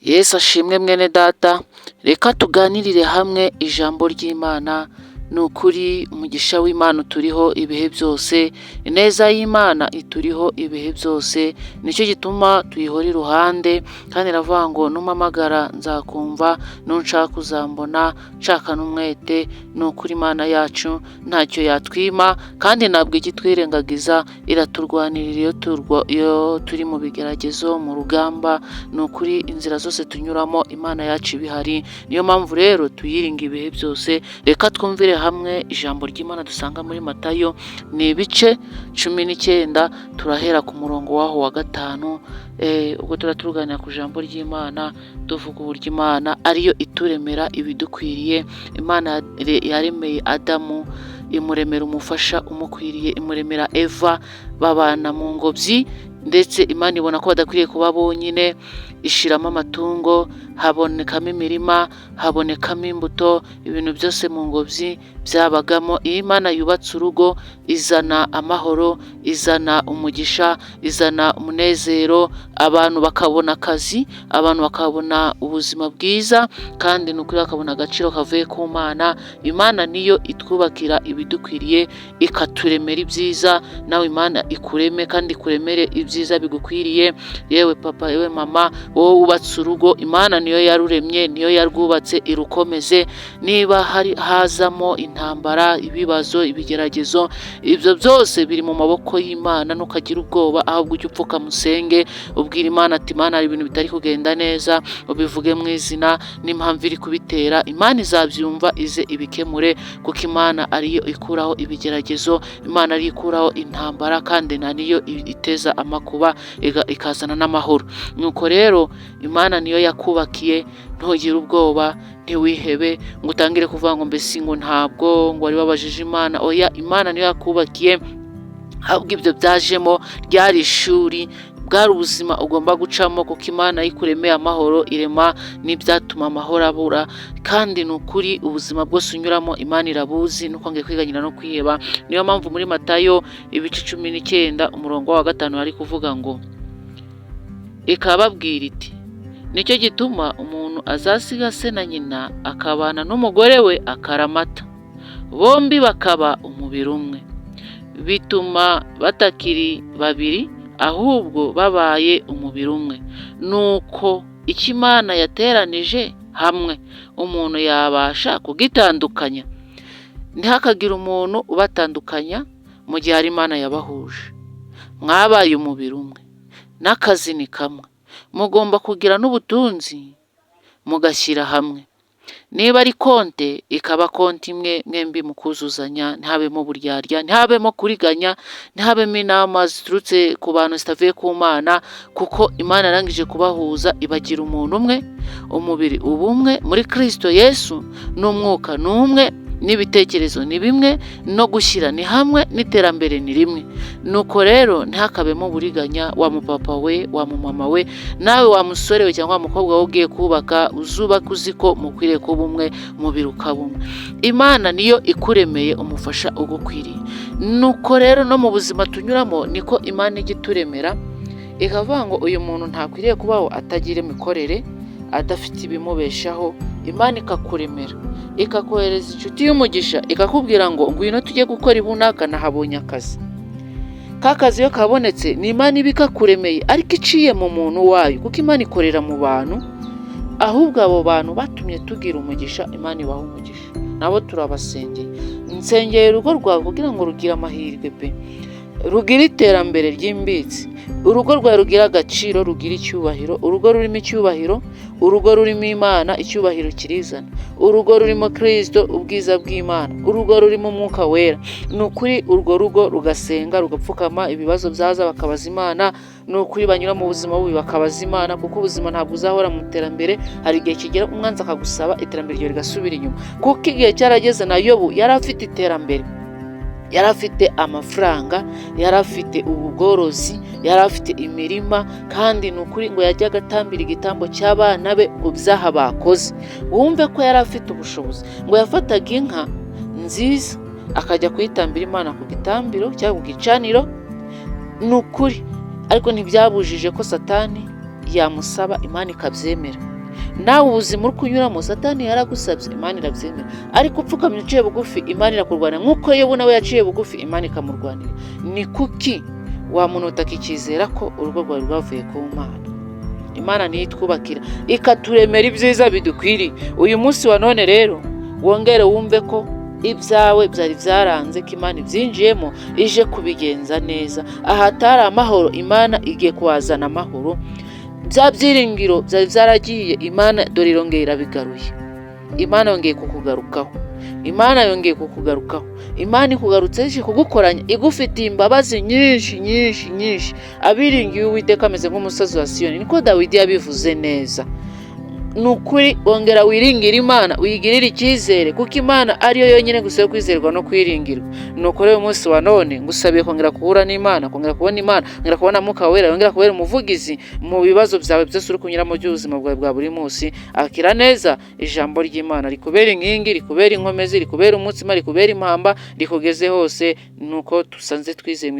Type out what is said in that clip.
Yesu ashimwe mwene data, reka tuganirire hamwe ijambo ry'Imana. Ni ukuri umugisha w'Imana uturiho ibihe byose, ineza y'Imana ituriho ibihe byose, nicyo gituma tuyihora iruhande. Kandi iravuga ngo numpamagara nzakumva, nunshaka uzambona, nshaka n'umwete. Ni ukuri Imana yacu ntacyo yatwima, kandi ntabwo igitwirengagiza, iraturwanirira iyo turi mu bigeragezo, mu rugamba. Ni ukuri inzira zose tunyuramo Imana yacu ibihari. Niyo mpamvu rero tuyiringa ibihe byose. Reka twumvire hamwe ijambo ry'Imana dusanga muri Matayo, ni ibice 19, turahera ku murongo waho wa 5. Ubwo turatuganira ku ijambo ry'Imana, tuvuga uburyo Imana ariyo ituremera ibidukwiriye. Imana yaremeye Adamu, imuremera umufasha umukwiriye, imuremera Eva, babana mu ngobyi. Ndetse Imana ibona ko badakwiriye kuba bonyine, ishiramo amatungo, habonekamo imirima, habonekamo imbuto, ibintu byose mu ngobyi byabagamo. Iyo Imana yubatse urugo, izana amahoro, izana umugisha, izana umunezero, abantu bakabona akazi, abantu bakabona ubuzima bwiza, kandi ni ukuri bakabona agaciro kavuye ku Mana. Imana niyo itwubakira ibidukwiriye, ikaturemera ibyiza. Nawe Imana ikureme kandi ikuremere ibyiza bigukwiriye. Yewe papa, yewe mama, wowe wubatse urugo, Imana niyo yaruremye, niyo yarwubatse, irukomeze. Niba hazamo intambara, ibibazo, ibigeragezo, ibyo byose biri mu maboko y'Imana. Ntukagira ubwoba, ahubwo ujye upfuka musenge, ubwira Imana ati Imana, hari ibintu bitari kugenda neza, ubivuge mu izina n'impamvu iri kubitera. Imana izabyumva, ize ibikemure, kuko Imana ariyo ikuraho ibigeragezo, Imana ariyo ikuraho intambara, kandi niyo iteza amakuba ikazana n'amahoro. Nuko rero Imana niyo yakubakiye, ntugire ubwoba, ntiwihebe ngo utangire kuvuga ngo mbese ngo ntabwo ngo wari wabajije Imana. Oya, Imana niyo yakubakiye, ahubwo ibyo byajemo ryari ishuri, bwari ubuzima ugomba gucamo, kuko Imana yikuremeye amahoro, irema n'ibyatuma amahoro abura. Kandi ni ukuri ubuzima bwose unyuramo Imana irabuzi, nuko ngiye kwiganyira no kwiheba. Niyo mpamvu muri Matayo ibice 19 umurongo wa 5 hari kuvuga ngo, ikababwira iti nicyo gituma umuntu azasiga se na nyina, akabana n'umugore we, akaramata, bombi bakaba umubiri umwe. Bituma batakiri babiri, ahubwo babaye umubiri umwe. Nuko icyo Imana yateranije hamwe, umuntu yabasha kugitandukanya? Ntihakagire umuntu ubatandukanya mu gihe ari Imana yabahuje. Mwabaye umubiri umwe, n'akazi ni kamwe, mugomba kugira n'ubutunzi mugashyira hamwe. Niba ari konte, ikaba konti imwe, mwembi mukuzuzanya, ntihabemo buryarya, ntihabemo kuriganya, ntihabemo inama ziturutse ku bantu zitavuye ku Mana, kuko Imana yarangije kubahuza, ibagira umuntu umwe, umubiri ubumwe muri Kristo Yesu, n'umwuka ni umwe, n'ibitekerezo ni bimwe, no gushyira ni hamwe, n'iterambere ni rimwe. Nuko rero ntihakabemo buriganya, wa mupapa we, wa mumama we, nawe wa musore we cyangwa wa mukobwa we ugiye kubaka, uzubaka uzi ko mukwiriye kuba umwe, umubiri ukaba umwe. Imana niyo ikuremeye umufasha ugukwiriye. Nuko rero no mu buzima tunyuramo niko Imana ijya ituremera, ikavuga ngo uyu muntu ntakwiriye kubaho atagira imikorere, adafite ibimubeshaho. Imana ikakuremera, ikakohereza inshuti y'umugisha, ikakubwira ngo ngwino tujye gukora ibunaka, nahabonye akazi. Ka kazi iyo kabonetse ni Imana iba ikakuremeye, ariko iciye mu muntu wayo, kuko Imana ikorera mu bantu. Ahubwo abo bantu batumye tugira umugisha, Imana ibaha umugisha. Nabo turabasengeye. Nsengeye urugo rwawe kugira ngo rugire amahirwe pe, rugira iterambere ryimbitse, urugo rwawe rugira agaciro, rugira icyubahiro, urugo rurimo icyubahiro, urugo rurimo Imana, icyubahiro kirizana, urugo rurimo Kristo, ubwiza bw'Imana, urugo rurimo Umwuka Wera. Ni ukuri urwo rugo rugasenga, rugapfukama, ibibazo byaza bakabaza Imana. Ni ukuri banyura mu buzima bubi bakabaza Imana, kuko ubuzima ntabwo uzahora mu iterambere. Hari igihe kigera umwanzi akagusaba, iterambere ryo rigasubira inyuma, kuko igihe cyarageze na Yobu yari afite iterambere, yari afite amafaranga, yari afite ubugorozi, yari afite imirima, kandi ni ukuri ngo yajyaga atambira igitambo cy'abana be ku byaha bakoze. Wumve ko yari afite ubushobozi, ngo yafataga inka nziza akajya kuyitambira Imana ku gitambiro cyangwa ku gicaniro. Ni ukuri, ariko ntibyabujije ko Satani yamusaba Imana ikabyemera. Nawe ubuzima uri kunyuramo Satani yaragusabye Imana irabyemera, ariko upfukamye uciye bugufi Imana irakurwanira, nk'uko Yobu nawe yaciye bugufi Imana ikamurwanira. Ni kuki wa muntu utakikizera ko urugo rwawe rwavuye ku Mana? Imana niyo itwubakira ikaturemera ibyiza bidukwiriye. Uyu munsi wa none rero wongere wumve ko ibyawe byari byaranze ko Imana ibyinjiyemo ije kubigenza neza. Ahatari amahoro Imana igiye kuhazana amahoro. Bya byiringiro byari byaragiye Imana dore irongeye irabigaruye. Imana yongeye kukugarukaho. Imana yongeye kukugarukaho. Imana ikugarutse ije kugukoranya, igufitiye imbabazi nyinshi nyinshi nyinshi. Abiringiye Uwiteka ameze nk'umusozi wa Siyoni, niko Dawidi yabivuze neza. Nukuri ongera wiringire Imana, uyigirire icyizere, kuko Imana ariyo yonyine gusa yo kwizerwa no kwiringirwa. Nuko rero umunsi wa none ngusabiye kongera guhura n'Imana, kongera kubona Imana, kongera kubona Mwuka Wera, kongera kubera umuvugizi mu bibazo byawe byose uri kunyuramo by'ubuzima bwawe bwa buri munsi. Akira neza ijambo ry'Imana rikubera inkingi, rikubera inkomezi, rikubera umutsima, rikubera impamba, rikugeze hose. Nuko dusanze twizeye mu